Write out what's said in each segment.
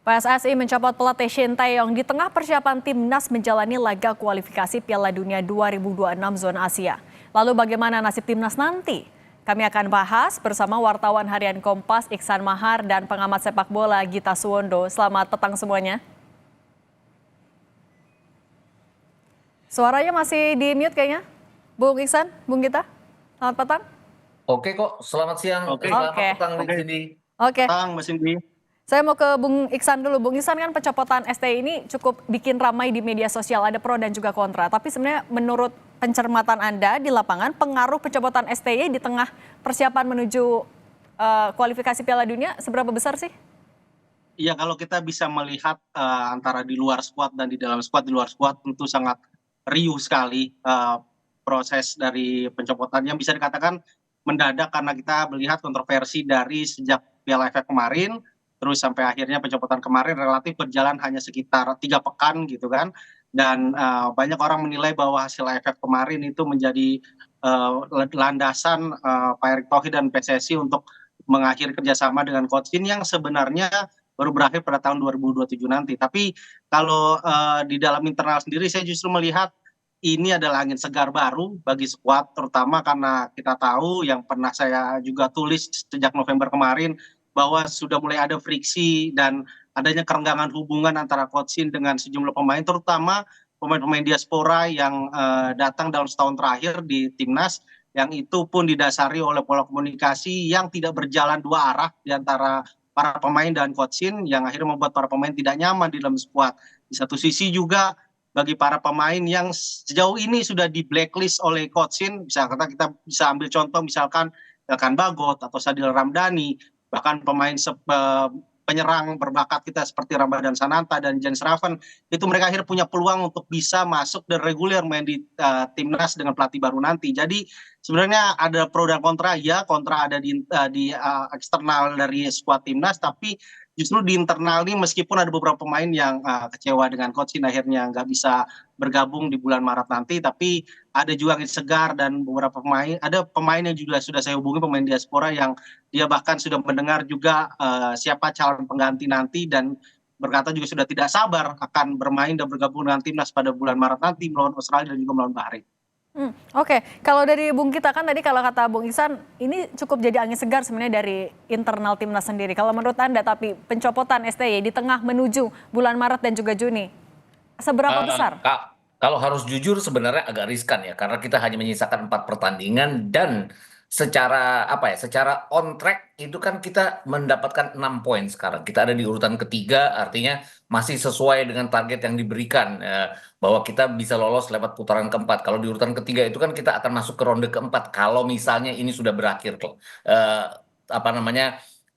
PSSI mencopot pelatih Shin Tae-yong di tengah persiapan timnas menjalani laga kualifikasi Piala Dunia 2026 zona Asia. Lalu bagaimana nasib timnas nanti? Kami akan bahas bersama wartawan harian Kompas Iksan Mahar dan pengamat sepak bola Gita Suwondo. Selamat petang semuanya. Suaranya masih di mute kayaknya. Bung Iksan, Bung Gita, selamat petang. Oke kok, selamat siang, selamat petang di sini. Oke. Petang, Mbak Cindy. Saya mau ke Bung Iksan dulu. Bung Iksan, kan pencopotan STI ini cukup bikin ramai di media sosial, ada pro dan juga kontra. Tapi sebenarnya menurut pencermatan Anda di lapangan, pengaruh pencopotan STI di tengah persiapan menuju kualifikasi Piala Dunia seberapa besar sih? Iya, kalau kita bisa melihat antara di luar skuad dan di dalam skuad, di luar skuad tentu sangat riuh sekali proses dari pencopotannya. Bisa dikatakan mendadak karena kita melihat kontroversi dari sejak Piala AFF kemarin, terus sampai akhirnya pencopotan kemarin relatif berjalan hanya sekitar 3 pekan gitu kan. Dan banyak orang menilai bahwa hasil AFF kemarin itu menjadi landasan Pak Erick Thohir dan PSSI untuk mengakhiri kerjasama dengan Coach Shin yang sebenarnya baru berakhir pada tahun 2027 nanti. Tapi kalau di dalam internal sendiri saya justru melihat ini adalah angin segar baru bagi skuad, terutama karena kita tahu yang pernah saya juga tulis sejak November kemarin bahwa sudah mulai ada friksi dan adanya kerenggangan hubungan antara Coach Shin dengan sejumlah pemain, terutama pemain-pemain diaspora yang datang dalam setahun terakhir di timnas, yang itu pun didasari oleh pola komunikasi yang tidak berjalan dua arah di antara para pemain dan Coach Shin, yang akhirnya membuat para pemain tidak nyaman di dalam skuad. Di satu sisi juga bagi para pemain yang sejauh ini sudah di blacklist oleh Coach Shin, misalkan kita bisa ambil contoh misalkan Elkan Bagot atau Sadil Ramdhani, bahkan pemain penyerang berbakat kita seperti Ramadan Sananta dan Jens Raven, itu mereka akhirnya punya peluang untuk bisa masuk dan reguler main di timnas dengan pelatih baru nanti. Jadi sebenarnya ada pro dan kontra, ya kontra ada di eksternal dari skuad timnas, tapi justru di internal ini meskipun ada beberapa pemain yang kecewa dengan coach ini akhirnya nggak bisa bergabung di bulan Maret nanti, tapi ada juga angin segar dan beberapa pemain, ada pemain yang juga sudah saya hubungi, pemain diaspora yang dia bahkan sudah mendengar juga siapa calon pengganti nanti dan berkata juga sudah tidak sabar akan bermain dan bergabung dengan timnas pada bulan Maret nanti melawan Australia dan juga melawan Bahrain. Oke, kalau dari Bung Gita, kan tadi kalau kata Bung Iksan, ini cukup jadi angin segar sebenarnya dari internal timnas sendiri. Kalau menurut Anda, tapi pencopotan STY di tengah menuju bulan Maret dan juga Juni, seberapa besar? Kalau harus jujur sebenarnya agak riskan ya, karena kita hanya menyisakan 4 pertandingan dan secara secara on track itu kan kita mendapatkan 6 poin sekarang. Kita ada di urutan ketiga, artinya masih sesuai dengan target yang diberikan, bahwa kita bisa lolos lewat putaran keempat. Kalau di urutan ketiga itu kan kita akan masuk ke ronde keempat kalau misalnya ini sudah berakhir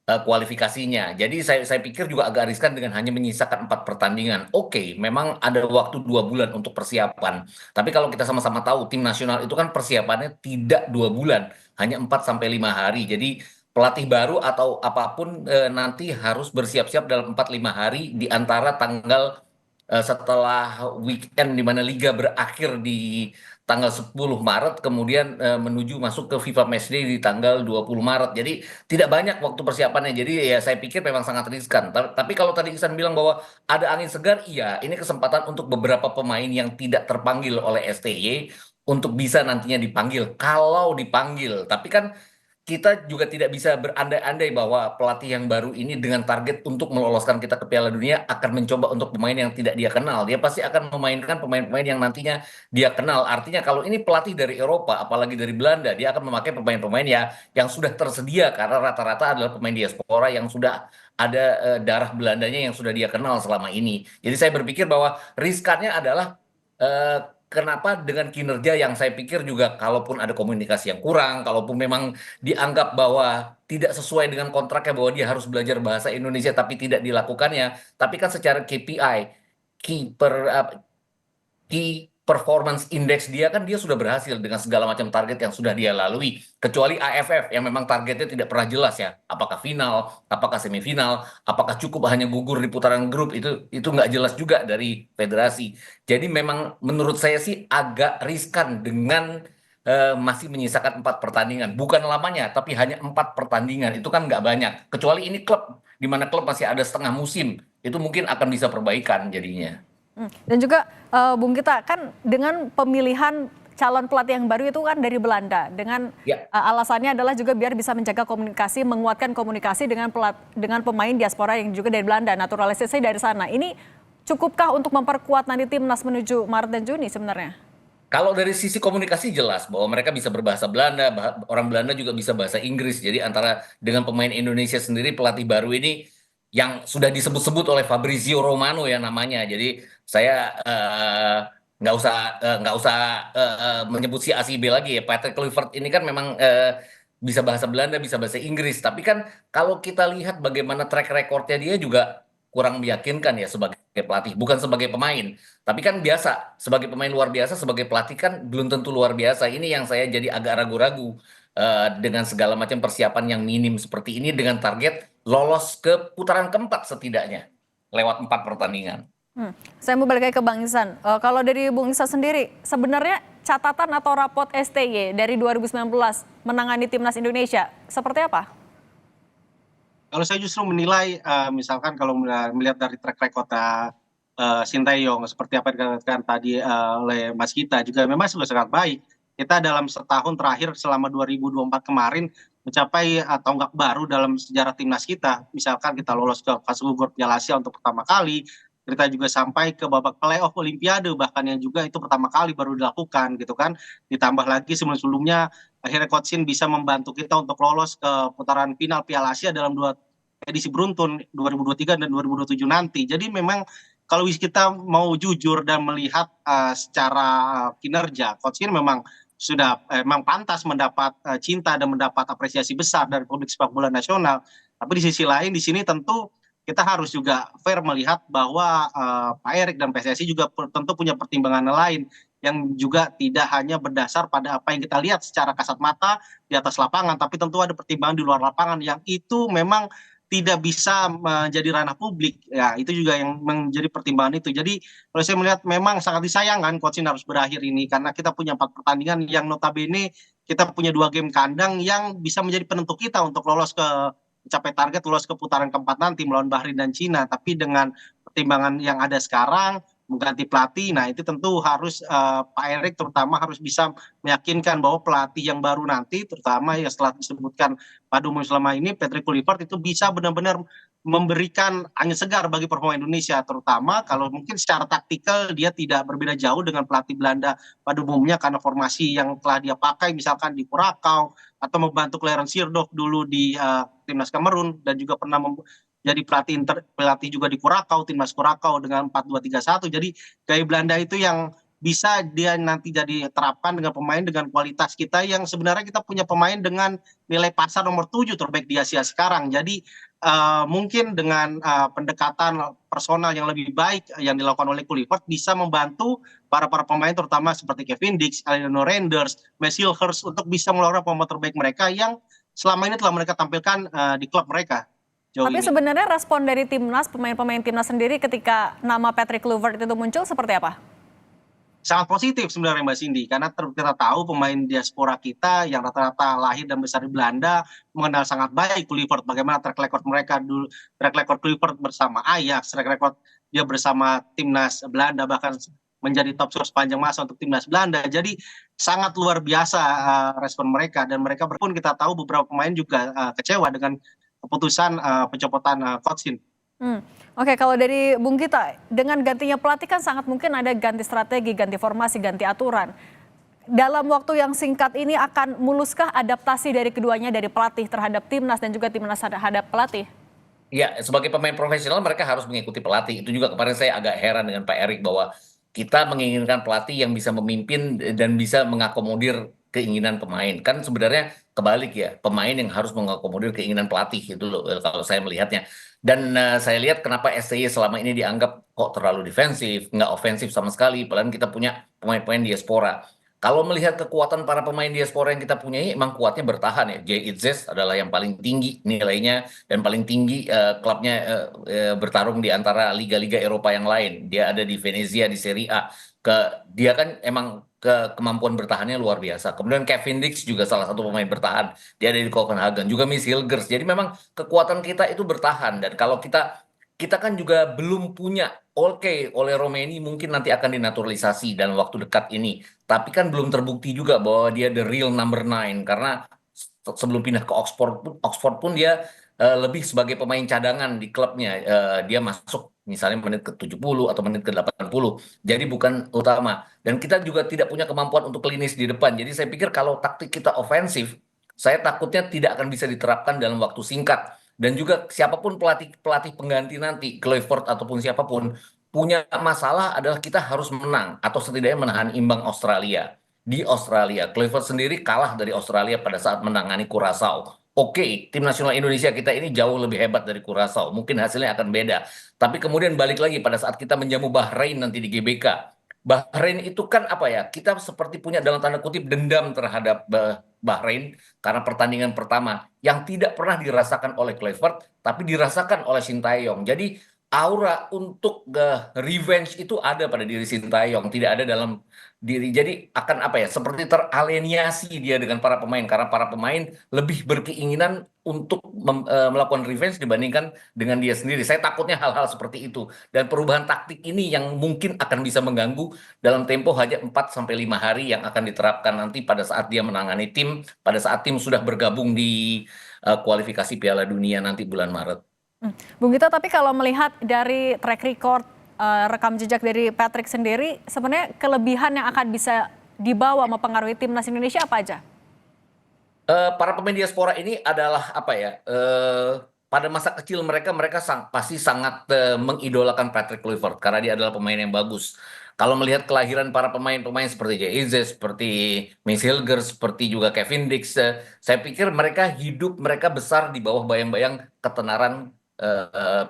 kualifikasinya. Jadi saya pikir juga agak riskan dengan hanya menyisakan 4 pertandingan. Oke, memang ada waktu 2 bulan untuk persiapan. Tapi kalau kita sama-sama tahu tim nasional itu kan persiapannya tidak 2 bulan, hanya 4 sampai 5 hari. Jadi pelatih baru atau apapun nanti harus bersiap-siap dalam 4-5 hari di antara tanggal setelah weekend di mana liga berakhir di tanggal 10 Maret, kemudian menuju masuk ke FIFA Matchday di tanggal 20 Maret. Jadi tidak banyak waktu persiapannya. Jadi ya saya pikir memang sangat riskan. Tapi kalau tadi Ihsan bilang bahwa ada angin segar, iya ini kesempatan untuk beberapa pemain yang tidak terpanggil oleh STY untuk bisa nantinya dipanggil. Kalau dipanggil, tapi kan kita juga tidak bisa berandai-andai bahwa pelatih yang baru ini dengan target untuk meloloskan kita ke Piala Dunia akan mencoba untuk pemain yang tidak dia kenal. Dia pasti akan memainkan pemain-pemain yang nantinya dia kenal. Artinya kalau ini pelatih dari Eropa, apalagi dari Belanda, dia akan memakai pemain-pemain ya yang sudah tersedia karena rata-rata adalah pemain diaspora yang sudah ada darah Belandanya yang sudah dia kenal selama ini. Jadi saya berpikir bahwa riskannya adalah kenapa dengan kinerja yang saya pikir juga kalaupun ada komunikasi yang kurang, kalaupun memang dianggap bahwa tidak sesuai dengan kontraknya bahwa dia harus belajar bahasa Indonesia tapi tidak dilakukannya, tapi kan secara KPI, key per key performance index dia kan dia sudah berhasil dengan segala macam target yang sudah dia lalui, kecuali AFF yang memang targetnya tidak pernah jelas ya, apakah final, apakah semifinal, apakah cukup hanya gugur di putaran grup, itu nggak jelas juga dari federasi. Jadi memang menurut saya sih agak riskan dengan masih menyisakan 4 pertandingan, bukan lamanya tapi hanya 4 pertandingan, itu kan nggak banyak, kecuali ini klub di mana klub masih ada setengah musim itu mungkin akan bisa perbaikan jadinya. Dan juga Bung Gita, kan dengan pemilihan calon pelatih yang baru itu kan dari Belanda, dengan Ya. alasannya adalah juga biar bisa menjaga komunikasi, menguatkan komunikasi dengan pemain diaspora yang juga dari Belanda, naturalisasi dari sana. Ini cukupkah untuk memperkuat nanti timnas menuju Maret dan Juni sebenarnya? Kalau dari sisi komunikasi jelas bahwa mereka bisa berbahasa Belanda, orang Belanda juga bisa bahasa Inggris. Jadi antara dengan pemain Indonesia sendiri pelatih baru ini yang sudah disebut-sebut oleh Fabrizio Romano ya namanya. Jadi saya nggak usah menyebut si A si B lagi ya. Patrick Kluivert ini kan memang bisa bahasa Belanda, bisa bahasa Inggris. Tapi kan kalau kita lihat bagaimana track recordnya dia juga kurang meyakinkan ya sebagai pelatih, bukan sebagai pemain. Tapi kan biasa, sebagai pemain luar biasa, sebagai pelatih kan belum tentu luar biasa. Ini yang saya jadi agak ragu-ragu dengan segala macam persiapan yang minim seperti ini dengan target lolos ke putaran keempat setidaknya lewat 4 pertandingan. Saya mau balik lagi ke Bang Ihsan. Kalau dari Bung Ihsan sendiri, sebenarnya catatan atau raport STY dari 2019 menangani timnas Indonesia seperti apa? Kalau saya justru menilai, misalkan kalau melihat dari track record Sinteyong seperti apa yang dikatakan tadi oleh Mas Gita juga memang sudah sangat baik. Kita dalam setahun terakhir selama 2024 kemarin mencapai tonggak baru dalam sejarah timnas kita. Misalkan kita lolos ke fase grup Piala Asia untuk pertama kali, kita juga sampai ke babak playoff Olimpiade bahkan yang juga itu pertama kali baru dilakukan gitu kan. Ditambah lagi sebelum-sebelumnya akhirnya Coach Shin bisa membantu kita untuk lolos ke putaran final Piala Asia dalam 2 edisi beruntun 2023 dan 2027 nanti. Jadi memang kalau kita mau jujur dan melihat secara kinerja, Coach Shin memang sudah memang pantas mendapat cinta dan mendapat apresiasi besar dari publik sepak bola nasional. Tapi di sisi lain di sini tentu kita harus juga fair melihat bahwa Pak Erik dan PSSI juga tentu punya pertimbangan lain yang juga tidak hanya berdasar pada apa yang kita lihat secara kasat mata di atas lapangan, tapi tentu ada pertimbangan di luar lapangan yang itu memang tidak bisa menjadi ranah publik. Ya, itu juga yang menjadi pertimbangan itu. Jadi kalau saya melihat memang sangat disayangkan Coach Shin harus berakhir ini karena kita punya 4 pertandingan yang notabene kita punya 2 game kandang yang bisa menjadi penentu kita untuk lolos ke mencapai target lolos ke putaran keempat nanti melawan Bahrain dan Cina. Tapi dengan pertimbangan yang ada sekarang, mengganti pelatih, nah itu tentu harus Pak Erik terutama harus bisa meyakinkan bahwa pelatih yang baru nanti, terutama yang setelah disebutkan Pak Dumui selama ini, Patrick Kluivert itu bisa benar-benar memberikan angin segar bagi performa Indonesia, terutama kalau mungkin secara taktikal dia tidak berbeda jauh dengan pelatih Belanda pada umumnya karena formasi yang telah dia pakai misalkan di Curacao atau membantu Clarence Seedorf dulu di timnas Kamerun dan juga pernah jadi pelatih juga di Curacao, timnas Curacao dengan 4-2-3-1. Jadi gaya Belanda itu yang bisa dia nanti jadi terapkan dengan pemain dengan kualitas kita yang sebenarnya kita punya pemain dengan nilai pasar nomor 7 terbaik di Asia sekarang. Jadi mungkin dengan pendekatan personal yang lebih baik yang dilakukan oleh Kluivert bisa membantu para pemain terutama seperti Kevin Dix, Alejandro Renders, Messi Hurst untuk bisa mengeluarkan pemain terbaik mereka yang selama ini telah mereka tampilkan di klub mereka. Tapi sebenarnya respon dari timnas, pemain-pemain timnas sendiri ketika nama Patrick Kluivert itu muncul seperti apa? Sangat positif sebenarnya Mbak Cindy, karena kita tahu pemain diaspora kita yang rata-rata lahir dan besar di Belanda mengenal sangat baik Kluivert, bagaimana track record mereka dulu, track record Kluivert bersama Ajax, track record dia bersama timnas Belanda bahkan menjadi top scorer sepanjang masa untuk timnas Belanda. Jadi sangat luar biasa respon mereka dan mereka pun kita tahu beberapa pemain juga kecewa dengan keputusan pencopotan Coach Shin. Oke, kalau dari Bung Gita, dengan gantinya pelatih kan sangat mungkin ada ganti strategi, ganti formasi, ganti aturan. Dalam waktu yang singkat ini akan muluskah adaptasi dari keduanya, dari pelatih terhadap timnas dan juga timnas terhadap pelatih? Ya, sebagai pemain profesional mereka harus mengikuti pelatih. Itu juga kemarin saya agak heran dengan Pak Erik bahwa kita menginginkan pelatih yang bisa memimpin dan bisa mengakomodir keinginan pemain. Kan sebenarnya kebalik ya, pemain yang harus mengakomodir keinginan pelatih itu loh kalau saya melihatnya. Dan saya lihat kenapa STY selama ini dianggap kok terlalu defensif, nggak ofensif sama sekali. Padahal kita punya pemain-pemain diaspora. Kalau melihat kekuatan para pemain diaspora yang kita punyai, emang kuatnya bertahan ya. Jay Itzes adalah yang paling tinggi nilainya dan paling tinggi klubnya bertarung di antara liga-liga Eropa yang lain. Dia ada di Venezia di Serie A. Dia kan emang kemampuan bertahannya luar biasa. Kemudian Kevin Dix juga salah satu pemain bertahan. Dia ada di Copenhagen. Juga Miss Hilgers. Jadi memang kekuatan kita itu bertahan. Dan kalau kita kita kan juga belum punya, oke, oleh Romeni mungkin nanti akan dinaturalisasi dalam waktu dekat ini. Tapi kan belum terbukti juga bahwa dia the real number 9 karena sebelum pindah ke Oxford pun dia lebih sebagai pemain cadangan di klubnya. Dia masuk misalnya menit ke 70 atau menit ke 80. Jadi bukan utama. Dan kita juga tidak punya kemampuan untuk klinis di depan. Jadi saya pikir kalau taktik kita ofensif, saya takutnya tidak akan bisa diterapkan dalam waktu singkat. Dan juga siapapun pelatih pelatih pengganti nanti, Clifford ataupun siapapun, punya masalah adalah kita harus menang atau setidaknya menahan imbang Australia. Di Australia, Clifford sendiri kalah dari Australia pada saat menangani Curaçao. Oke, tim nasional Indonesia kita ini jauh lebih hebat dari Curaçao. Mungkin hasilnya akan beda. Tapi kemudian balik lagi pada saat kita menjamu Bahrain nanti di GBK. Bahrain itu kan apa ya? Kita seperti punya dalam tanda kutip dendam terhadap Bahrain karena pertandingan pertama yang tidak pernah dirasakan oleh Clifford tapi dirasakan oleh Sintayong. Jadi aura untuk revenge itu ada pada diri Sintayong, tidak ada dalam diri. Jadi akan apa ya? Seperti teralienasi dia dengan para pemain karena para pemain lebih berkeinginan untuk melakukan revenge dibandingkan dengan dia sendiri. Saya takutnya hal-hal seperti itu dan perubahan taktik ini yang mungkin akan bisa mengganggu dalam tempo hanya 4 sampai 5 hari yang akan diterapkan nanti pada saat dia menangani tim, pada saat tim sudah bergabung di kualifikasi Piala Dunia nanti bulan Maret. Bung Gito, tapi kalau melihat dari track record rekam jejak dari Patrick sendiri, sebenarnya kelebihan yang akan bisa dibawa mempengaruhi timnas Indonesia apa aja? Para pemain diaspora ini adalah apa ya? Pada masa kecil mereka pasti sangat mengidolakan Patrick Kluivert karena dia adalah pemain yang bagus. Kalau melihat kelahiran para pemain-pemain seperti Jay Ize, seperti Mace Hilger, seperti juga Kevin Dix, saya pikir mereka besar di bawah bayang-bayang ketenaran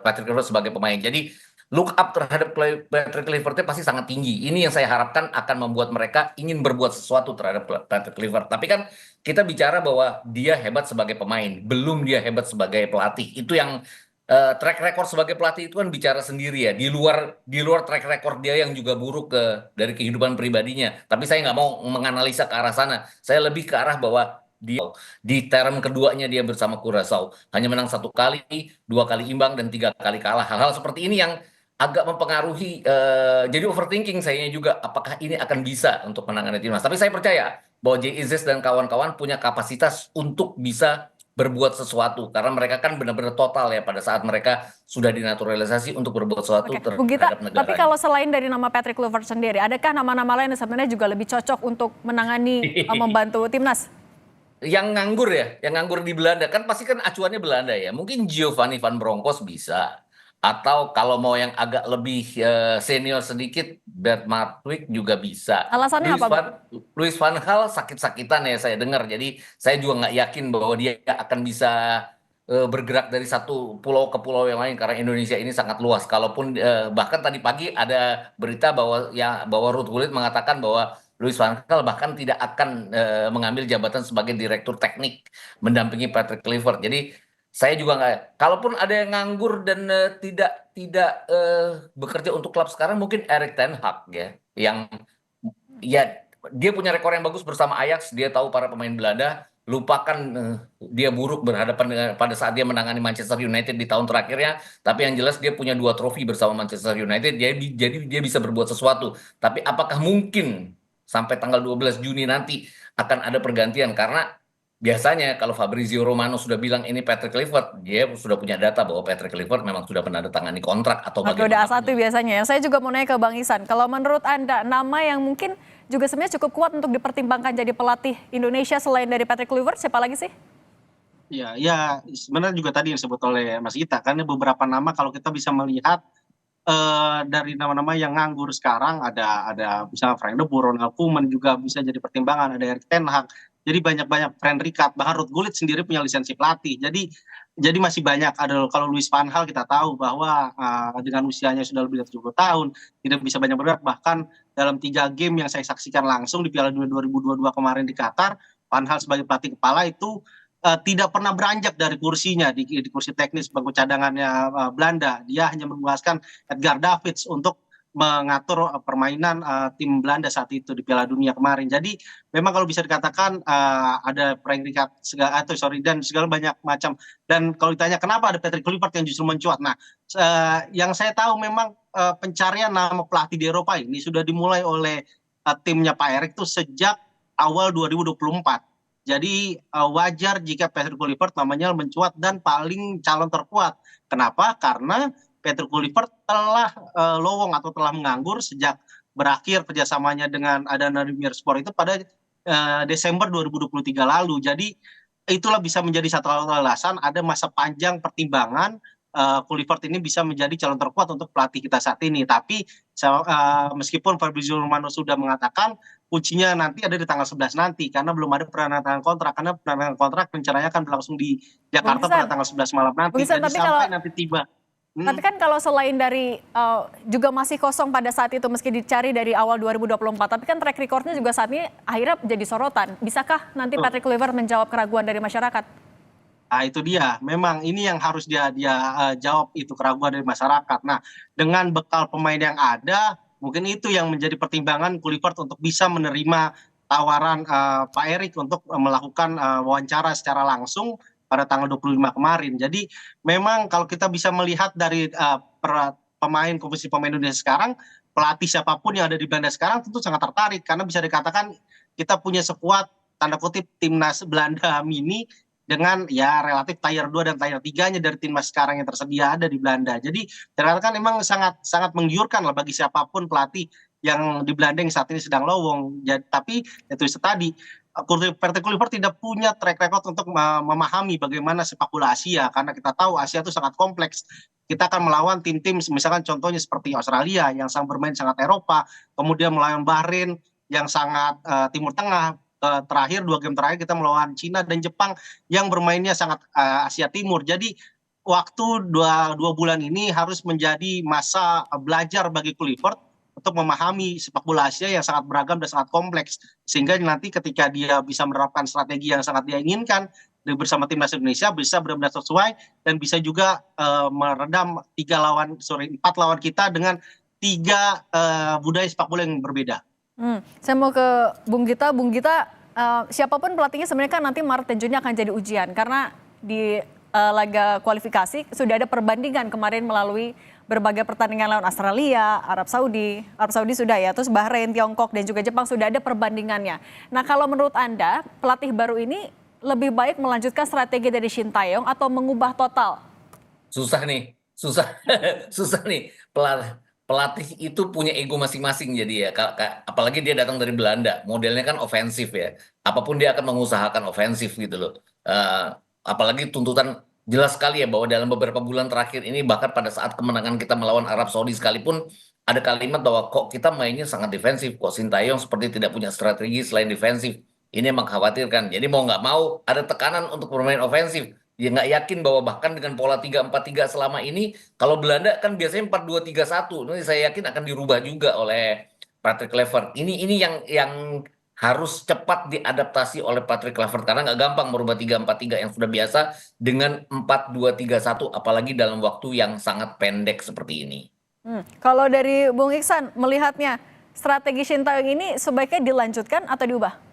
Patrick Kluivert sebagai pemain. Jadi look up terhadap Patrick Kluivert pasti sangat tinggi. Ini yang saya harapkan akan membuat mereka ingin berbuat sesuatu terhadap Patrick Kluivert. Tapi kan kita bicara bahwa dia hebat sebagai pemain, belum dia hebat sebagai pelatih. Itu yang track record sebagai pelatih itu kan bicara sendiri ya. Di luar track record dia yang juga buruk dari kehidupan pribadinya. Tapi saya nggak mau menganalisa ke arah sana. Saya lebih ke arah bahwa dia di term keduanya dia bersama Curaçao hanya menang 1 kali, 2 kali imbang dan 3 kali kalah. Hal-hal seperti ini yang agak mempengaruhi. Jadi overthinking sayanya juga apakah ini akan bisa untuk menangani timnas. Tapi saya percaya bahwa Jay Izzes dan kawan-kawan punya kapasitas untuk bisa berbuat sesuatu karena mereka kan benar-benar total ya pada saat mereka sudah dinaturalisasi untuk berbuat sesuatu Oke, Bung Gito, terhadap tapi negaranya. kalau selain dari nama Patrick Kluivert sendiri, adakah nama-nama lain yang sebenarnya juga lebih cocok untuk menangani membantu timnas? Yang nganggur di Belanda kan pasti kan acuannya Belanda ya. Mungkin Giovanni van Bronckhorst bisa. Atau kalau mau yang agak lebih senior sedikit, Bert Martwijk juga bisa. Alasannya apa, Bang? Louis van Gaal sakit-sakitan ya saya dengar. Jadi saya juga nggak yakin bahwa dia akan bisa bergerak dari satu pulau ke pulau yang lain karena Indonesia ini sangat luas. Kalaupun bahkan tadi pagi ada berita bahwa Ruud Gullit mengatakan bahwa Louis van Gaal bahkan tidak akan mengambil jabatan sebagai direktur teknik mendampingi Patrick Kluivert. Jadi saya juga nggak. Kalaupun ada yang nganggur dan tidak tidak bekerja untuk klub sekarang, mungkin Erik ten Hag ya, yang ya dia punya rekor yang bagus bersama Ajax. Dia tahu para pemain Belanda. Lupakan dia buruk berhadapan dengan pada saat dia menangani Manchester United di tahun terakhirnya. Tapi yang jelas dia punya 2 trofi bersama Manchester United. Jadi dia bisa berbuat sesuatu. Tapi apakah mungkin sampai tanggal 12 Juni nanti akan ada pergantian? Karena biasanya kalau Fabrizio Romano sudah bilang ini Patrick Kluivert, dia sudah punya data bahwa Patrick Kluivert memang sudah menandatangani kontrak atau Oke, udah bagaimana. A1 biasanya. Saya juga mau nanya ke Bang Ihsan, kalau menurut Anda nama yang mungkin juga sebenarnya cukup kuat untuk dipertimbangkan jadi pelatih Indonesia selain dari Patrick Kluivert, siapa lagi sih? Ya, sebenarnya juga tadi yang disebut oleh Mas Gita, karena beberapa nama kalau kita bisa melihat dari nama-nama yang nganggur sekarang ada misalnya Frank de Boer, Ronald Koeman juga bisa jadi pertimbangan, ada Erik ten Hag. Jadi banyak Frank Rijkaard, bahkan Ruud Gullit sendiri punya lisensi pelatih. Jadi masih banyak. Ada kalau Louis van Gaal kita tahu bahwa dengan usianya sudah lebih dari 70 tahun, tidak bisa banyak bergerak. Bahkan dalam 3 game yang saya saksikan langsung di Piala Dunia 2022 kemarin di Qatar, Van Gaal sebagai pelatih kepala itu tidak pernah beranjak dari kursinya di kursi teknis bangku cadangannya Belanda. Dia hanya menugaskan Edgar Davids untuk mengatur permainan tim Belanda saat itu di Piala Dunia kemarin. Jadi memang kalau bisa dikatakan ada peringkat segala atau sorry dan segala banyak macam. Dan kalau ditanya kenapa ada Patrick Kluivert yang justru mencuat. Nah, yang saya tahu memang pencarian nama pelatih di Eropa ini sudah dimulai oleh timnya Pak Erik itu sejak awal 2024. Jadi wajar jika Patrick Kluivert namanya mencuat dan paling calon terkuat. Kenapa? Karena Patrick Kluivert telah lowong atau telah menganggur sejak berakhir kerjasamanya dengan Adana Demirspor itu pada Desember 2023 lalu. Jadi itulah bisa menjadi satu alasan ada masa panjang pertimbangan Kluivert ini bisa menjadi calon terkuat untuk pelatih kita saat ini. Tapi meskipun Fabrizio Romano sudah mengatakan kuncinya nanti ada di tanggal 11 nanti karena belum ada penandatangan kontrak, karena penandatangan kontrak rencananya akan berlangsung di Jakarta pada tanggal 11 malam nanti. Bung Isan, Jadi sampai nanti tiba. tapi kan kalau selain dari juga masih kosong pada saat itu meski dicari dari awal 2024, tapi kan track recordnya juga saat ini akhirnya jadi sorotan. Bisakah nanti Patrick Kluivert menjawab keraguan dari masyarakat? Nah, itu dia. Memang ini yang harus dia jawab, itu keraguan dari masyarakat. Nah, dengan bekal pemain yang ada, mungkin itu yang menjadi pertimbangan Kluivert untuk bisa menerima tawaran Pak Erik untuk melakukan wawancara secara langsung pada tanggal 25 kemarin. Jadi memang kalau kita bisa melihat dari komposisi pemain Indonesia sekarang, pelatih siapapun yang ada di Belanda sekarang tentu sangat tertarik karena bisa dikatakan kita punya sekuat tanda kutip timnas Belanda mini dengan ya relatif tier 2 dan tier 3-nya dari timnas sekarang yang tersedia ada di Belanda. Jadi ternyata kan memang sangat sangat menggiurkan lah bagi siapapun pelatih yang di Belanda yang saat ini sedang lowong. Tapi itu tadi Patrick Kluivert tidak punya track record untuk memahami bagaimana sepak bola Asia karena kita tahu Asia itu sangat kompleks. Kita akan melawan tim-tim misalkan contohnya seperti Australia yang bermain sangat Eropa, kemudian melawan Bahrain yang sangat Timur Tengah. Terakhir 2 game terakhir kita melawan Cina dan Jepang yang bermainnya sangat Asia Timur. Jadi waktu dua bulan ini harus menjadi masa belajar bagi Kluivert untuk memahami sepak bola Asia yang sangat beragam dan sangat kompleks sehingga nanti ketika dia bisa menerapkan strategi yang sangat dia inginkan bersama timnas Indonesia bisa benar-benar sesuai dan bisa juga meredam 4 lawan kita dengan 3 budaya sepak bola yang berbeda. Saya mau ke Bung Gita. Bung Gita, siapapun pelatihnya sebenarnya kan nanti Maret dan Juni akan jadi ujian karena di laga kualifikasi sudah ada perbandingan kemarin melalui berbagai pertandingan lawan Australia, Arab Saudi sudah ya, terus Bahrain, Tiongkok dan juga Jepang sudah ada perbandingannya. Nah kalau menurut Anda pelatih baru ini lebih baik melanjutkan strategi dari Shin Tae-yong atau mengubah total? Susah nih, susah nih. Pelatih itu punya ego masing-masing jadi ya. Apalagi dia datang dari Belanda, modelnya kan ofensif ya. Apapun dia akan mengusahakan ofensif gitu loh. Apalagi tuntutan jelas sekali ya bahwa dalam beberapa bulan terakhir ini bahkan pada saat kemenangan kita melawan Arab Saudi sekalipun ada kalimat bahwa kok kita mainnya sangat defensif, kok Shin Tae-yong seperti tidak punya strategi selain defensif. Ini mengkhawatirkan. Jadi mau nggak mau ada tekanan untuk bermain ofensif. Ya nggak yakin bahwa bahkan dengan pola 3-4-3 selama ini, kalau Belanda kan biasanya 4-2-3-1. Ini saya yakin akan dirubah juga oleh Patrick Kluivert. Ini yang harus cepat diadaptasi oleh Patrick Kluivert karena nggak gampang merubah 3-4-3 yang sudah biasa dengan 4-2-3-1 apalagi dalam waktu yang sangat pendek seperti ini. Kalau dari Bung Iksan melihatnya strategi Shin Tae-yong ini sebaiknya dilanjutkan atau diubah?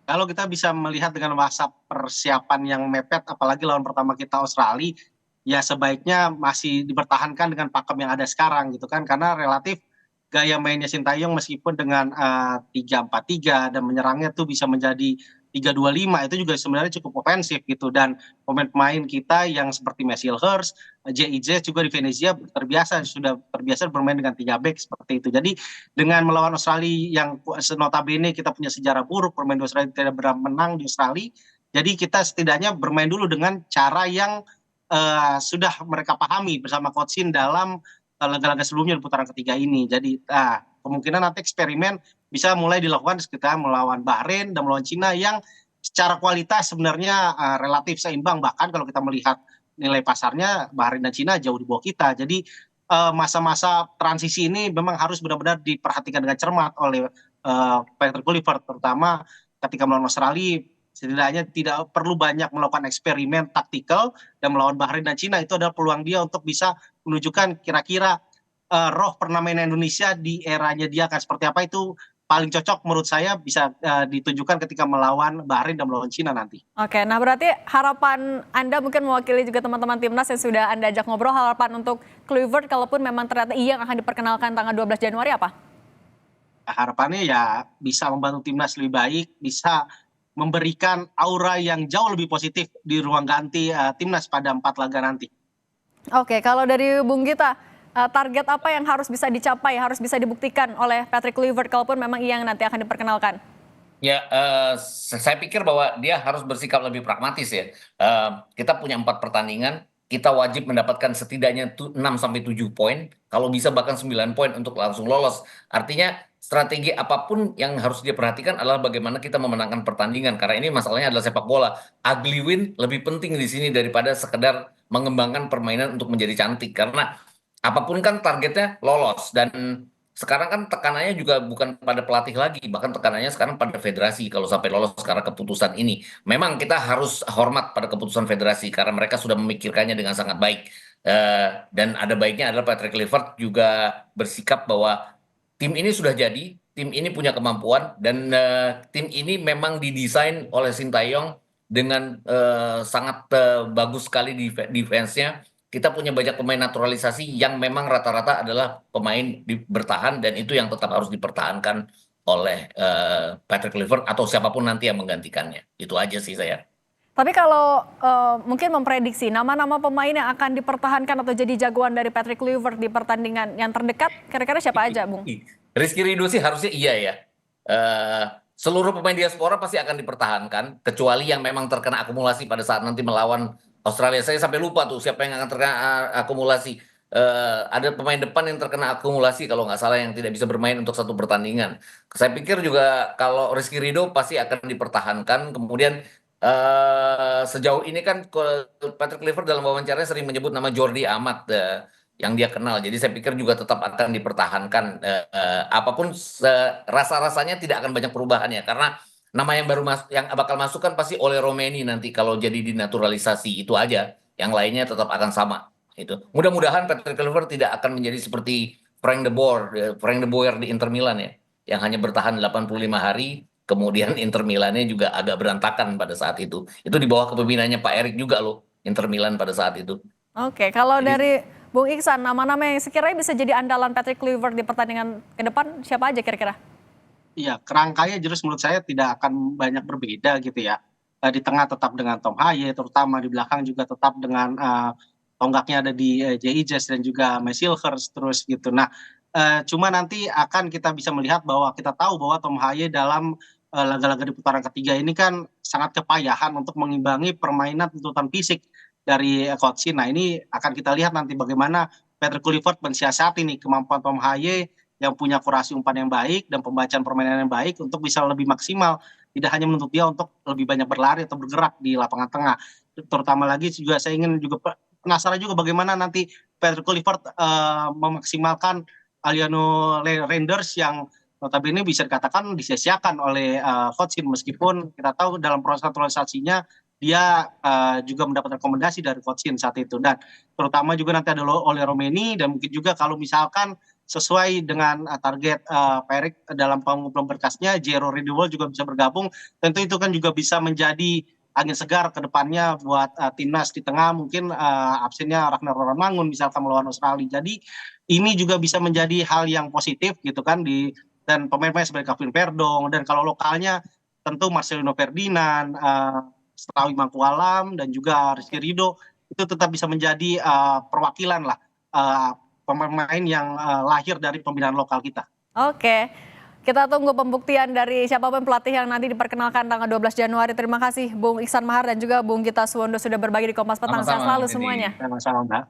Kalau kita bisa melihat dengan masa persiapan yang mepet, apalagi lawan pertama kita Australia, ya sebaiknya masih dipertahankan dengan pakem yang ada sekarang gitu kan, karena relatif gaya mainnya Shin Tae-yong meskipun dengan 3-4-3 dan menyerangnya tuh bisa menjadi 3-2-5 itu juga sebenarnya cukup ofensif gitu dan pemain-pemain kita yang seperti Marcel Hurst, JIJ juga di Venezia sudah terbiasa bermain dengan 3 back seperti itu. Jadi dengan melawan Australia yang notabene kita punya sejarah buruk bermain di Australia tidak pernah menang di Australia. Jadi kita setidaknya bermain dulu dengan cara yang sudah mereka pahami bersama Coach Shin dalam laga-laga sebelumnya di putaran ketiga ini. Jadi kemungkinan nanti eksperimen bisa mulai dilakukan ketika melawan Bahrain dan melawan Cina yang secara kualitas sebenarnya relatif seimbang. Bahkan kalau kita melihat nilai pasarnya Bahrain dan Cina jauh di bawah kita. Jadi masa-masa transisi ini memang harus benar-benar diperhatikan dengan cermat oleh Patrick Kluivert, terutama ketika melawan Australia. Setidaknya tidak perlu banyak melakukan eksperimen taktikal dan melawan Bahrain dan Cina itu adalah peluang dia untuk bisa menunjukkan kira-kira roh permainan Indonesia di eranya dia akan seperti apa, itu paling cocok menurut saya bisa ditunjukkan ketika melawan Bahrain dan melawan Cina nanti. Oke, nah berarti harapan Anda mungkin mewakili juga teman-teman timnas yang sudah Anda ajak ngobrol, harapan untuk Kluivert kalaupun memang ternyata iya yang akan diperkenalkan tanggal 12 Januari apa? Harapannya ya bisa membantu timnas lebih baik, bisa memberikan aura yang jauh lebih positif di ruang ganti timnas pada 4 laga nanti. Oke, kalau dari Bung Gita, target apa yang harus bisa dicapai, harus bisa dibuktikan oleh Patrick Kluivert kalaupun memang iya yang nanti akan diperkenalkan? Ya, saya pikir bahwa dia harus bersikap lebih pragmatis ya. Kita punya 4 pertandingan, kita wajib mendapatkan setidaknya 6 sampai 7 poin, kalau bisa bahkan 9 poin untuk langsung lolos. Artinya strategi apapun yang harus dia perhatikan adalah bagaimana kita memenangkan pertandingan. Karena ini masalahnya adalah sepak bola. Ugly win lebih penting di sini daripada sekedar mengembangkan permainan untuk menjadi cantik. Karena apapun kan targetnya lolos, dan sekarang kan tekanannya juga bukan pada pelatih lagi, bahkan tekanannya sekarang pada federasi kalau sampai lolos karena keputusan ini. Memang kita harus hormat pada keputusan federasi karena mereka sudah memikirkannya dengan sangat baik. Dan ada baiknya adalah Patrick Kluivert juga bersikap bahwa tim ini sudah jadi, tim ini punya kemampuan, dan tim ini memang didesain oleh Sintayong dengan sangat bagus sekali defense-nya. Kita punya banyak pemain naturalisasi yang memang rata-rata adalah pemain bertahan, dan itu yang tetap harus dipertahankan oleh Patrick Kluivert atau siapapun nanti yang menggantikannya. Itu aja sih saya. Tapi kalau mungkin memprediksi nama-nama pemain yang akan dipertahankan atau jadi jagoan dari Patrick Kluivert di pertandingan yang terdekat, kira-kira siapa aja, Bung? Rizky Ridho sih harusnya iya ya. Seluruh pemain diaspora pasti akan dipertahankan, kecuali yang memang terkena akumulasi pada saat nanti melawan Australia. Saya sampai lupa tuh siapa yang akan terkena akumulasi. Ada pemain depan yang terkena akumulasi kalau nggak salah, yang tidak bisa bermain untuk satu pertandingan. Saya pikir juga kalau Rizky Ridho pasti akan dipertahankan. Kemudian sejauh ini kan Patrick Kluivert dalam wawancaranya sering menyebut nama Jordi Amat yang dia kenal. Jadi saya pikir juga tetap akan dipertahankan. Apapun rasa-rasanya tidak akan banyak perubahan ya, karena nama yang baru yang bakal masuk kan pasti oleh Romeni nanti kalau jadi dinaturalisasi, itu aja. Yang lainnya tetap akan sama. Itu. Mudah-mudahan Patrick Kluivert tidak akan menjadi seperti Frank de Boer di Inter Milan ya, yang hanya bertahan 85 hari, kemudian Inter Milannya juga agak berantakan pada saat itu. Itu di bawah kepemimpinannya Pak Erik juga loh, Inter Milan pada saat itu. Oke, kalau Jadi dari Bung Iksan, nama-nama yang sekiranya bisa jadi andalan Patrick Kluivert di pertandingan ke depan, siapa aja kira-kira? Iya, kerangkanya jelas menurut saya tidak akan banyak berbeda gitu ya. Di tengah tetap dengan Tom Haye, terutama di belakang juga tetap dengan tonggaknya ada di J.I. Jazz dan juga Silhurst terus gitu. Nah, cuma nanti akan kita bisa melihat bahwa kita tahu bahwa Tom Haye dalam laga-laga di putaran ketiga ini kan sangat kepayahan untuk mengimbangi permainan tuntutan fisik dari Coach Shin. Nah, ini akan kita lihat nanti bagaimana Patrick Kluivert mensiasati nih kemampuan Tom Haye yang punya kurasi umpan yang baik dan pembacaan permainan yang baik untuk bisa lebih maksimal, tidak hanya menuntut dia untuk lebih banyak berlari atau bergerak di lapangan tengah. Terutama lagi juga saya ingin juga penasaran juga bagaimana nanti Patrick Kluivert memaksimalkan Aliano Reinders yang notabene bisa dikatakan disia-siakan oleh Coach Shin, meskipun kita tahu dalam proses naturalisasinya dia juga mendapat rekomendasi dari Coach Shin saat itu, dan terutama juga nanti ada oleh Romeni, dan mungkin juga kalau misalkan sesuai dengan target Pak Erik dalam pengumpulan berkasnya, Jero Ridewol juga bisa bergabung. Tentu itu kan juga bisa menjadi angin segar ke depannya buat timnas. Di tengah mungkin absennya Ragnar Roramangun misalkan melawan Australia. Jadi ini juga bisa menjadi hal yang positif gitu kan, dan pemain-pemain seperti Kevin Perdong, dan kalau lokalnya tentu Marcelino Ferdinand, Selawi Mangkualam, dan juga Rizky Ridho itu tetap bisa menjadi perwakilan lah pemain yang lahir dari pembinaan lokal kita. Oke, kita tunggu pembuktian dari siapapun pelatih yang nanti diperkenalkan tanggal 12 Januari. Terima kasih Bung Iksan Mahar dan juga Bung Gita Suwondo sudah berbagi di Kompas Petang. Sehat selalu semuanya. Sama-sama, Mbak.